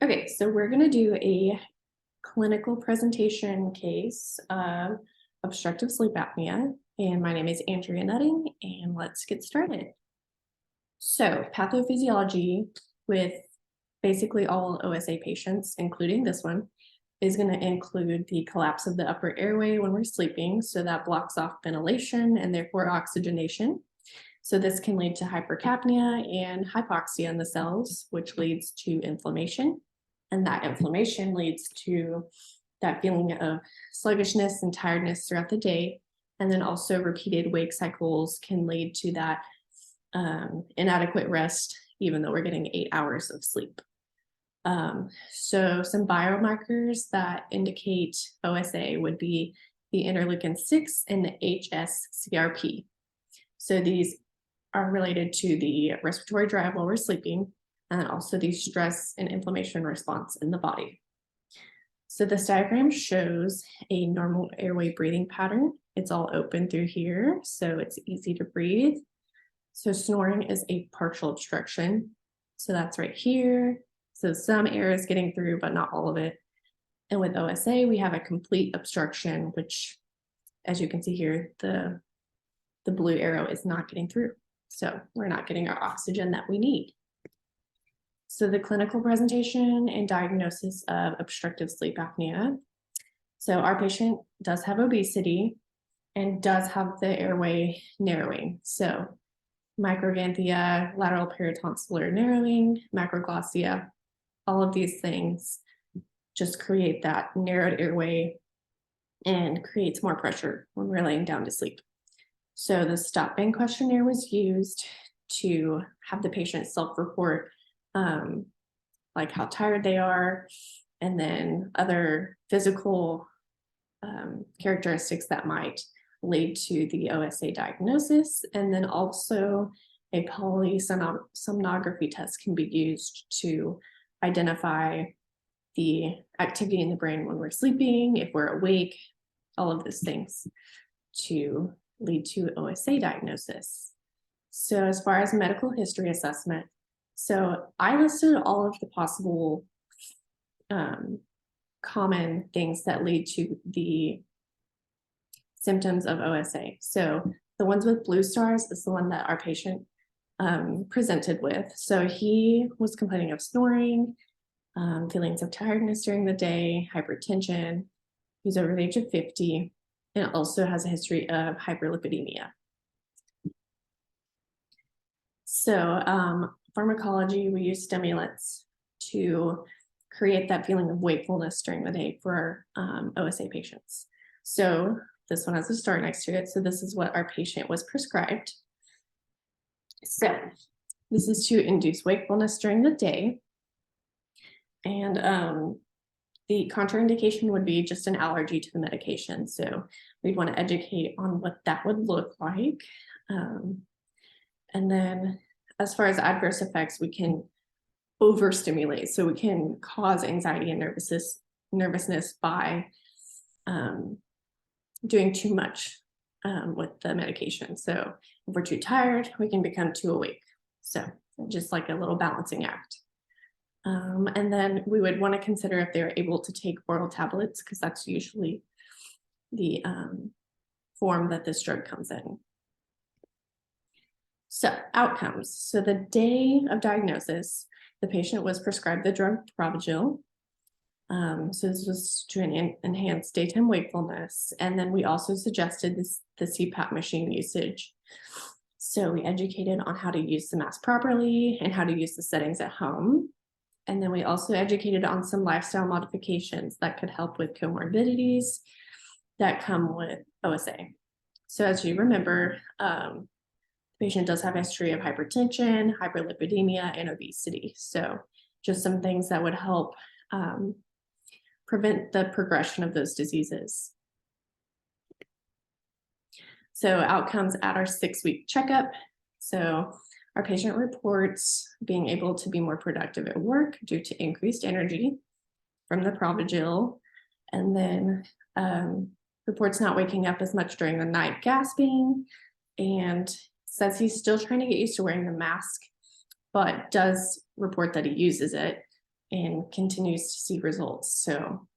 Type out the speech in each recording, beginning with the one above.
Okay, so we're going to do a clinical presentation case of obstructive sleep apnea, and my name is Andrea Nutting, and let's get started. So, pathophysiology with basically all OSA patients, including this one, is going to include the collapse of the upper airway when we're sleeping, so that blocks off ventilation and therefore oxygenation. So this can lead to hypercapnia and hypoxia in the cells, which leads to inflammation. And that inflammation leads to that feeling of sluggishness and tiredness throughout the day. And then also repeated wake cycles can lead to that inadequate rest, even though we're getting 8 hours of sleep. So some biomarkers that indicate OSA would be the interleukin-6 and the hs-CRP. So these are related to the respiratory drive while we're sleeping, and also the stress and inflammation response in the body. So this diagram shows a normal airway breathing pattern. It's all open through here, so it's easy to breathe. So snoring is a partial obstruction. So that's right here. So some air is getting through, but not all of it. And with OSA, we have a complete obstruction, which, as you can see here, the blue arrow is not getting through. So we're not getting our oxygen that we need. So the clinical presentation and diagnosis of obstructive sleep apnea. So our patient does have obesity and does have the airway narrowing. So microganthia, lateral peritonsillar narrowing, macroglossia, all of these things just create that narrowed airway and creates more pressure when we're laying down to sleep. So the stop bang questionnaire was used to have the patient self-report like how tired they are, and then other physical characteristics that might lead to the OSA diagnosis. And then also a polysomnography test can be used to identify the activity in the brain when we're sleeping, if we're awake, all of those things to lead to OSA diagnosis. So as far as medical history assessment, so I listed all of the possible common things that lead to the symptoms of OSA. So the ones with blue stars is the one that our patient presented with. So he was complaining of snoring, feelings of tiredness during the day, hypertension. He's over the age of 50, and also has a history of hyperlipidemia. So pharmacology, we use stimulants to create that feeling of wakefulness during the day for our OSA patients. So this one has a star next to it. So this is what our patient was prescribed. So this is to induce wakefulness during the day. And the contraindication would be just an allergy to the medication. So we'd want to educate on what that would look like. And then as far as adverse effects, we can overstimulate. So we can cause anxiety and nervousness by doing too much with the medication. So if we're too tired, we can become too awake. So just like a little balancing act. And then we would want to consider if they're able to take oral tablets, because that's usually the form that this drug comes in. So outcomes. So the day of diagnosis, the patient was prescribed the drug Provigil. So this was to enhance daytime wakefulness. And then we also suggested the CPAP machine usage. So we educated on how to use the mask properly and how to use the settings at home. And then we also educated on some lifestyle modifications that could help with comorbidities that come with OSA. So as you remember, the patient does have a history of hypertension, hyperlipidemia, and obesity. So just some things that would help prevent the progression of those diseases. So outcomes at our 6-week checkup. So our patient reports being able to be more productive at work due to increased energy from the Provigil, and then reports not waking up as much during the night, gasping, and says he's still trying to get used to wearing the mask, but does report that he uses it. and continues to see results. So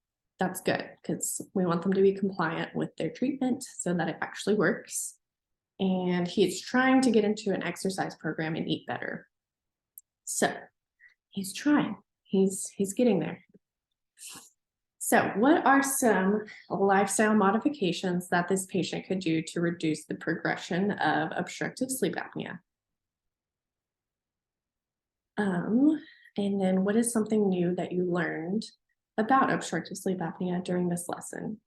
that's good because we want them to be compliant with their treatment so that it actually works. And he's trying to get into an exercise program and eat better. So he's trying, he's getting there. So what are some lifestyle modifications that this patient could do to reduce the progression of obstructive sleep apnea? And then what is something new that you learned about obstructive sleep apnea during this lesson?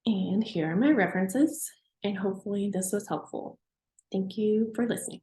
And here are my references, and hopefully this was helpful. Thank you for listening.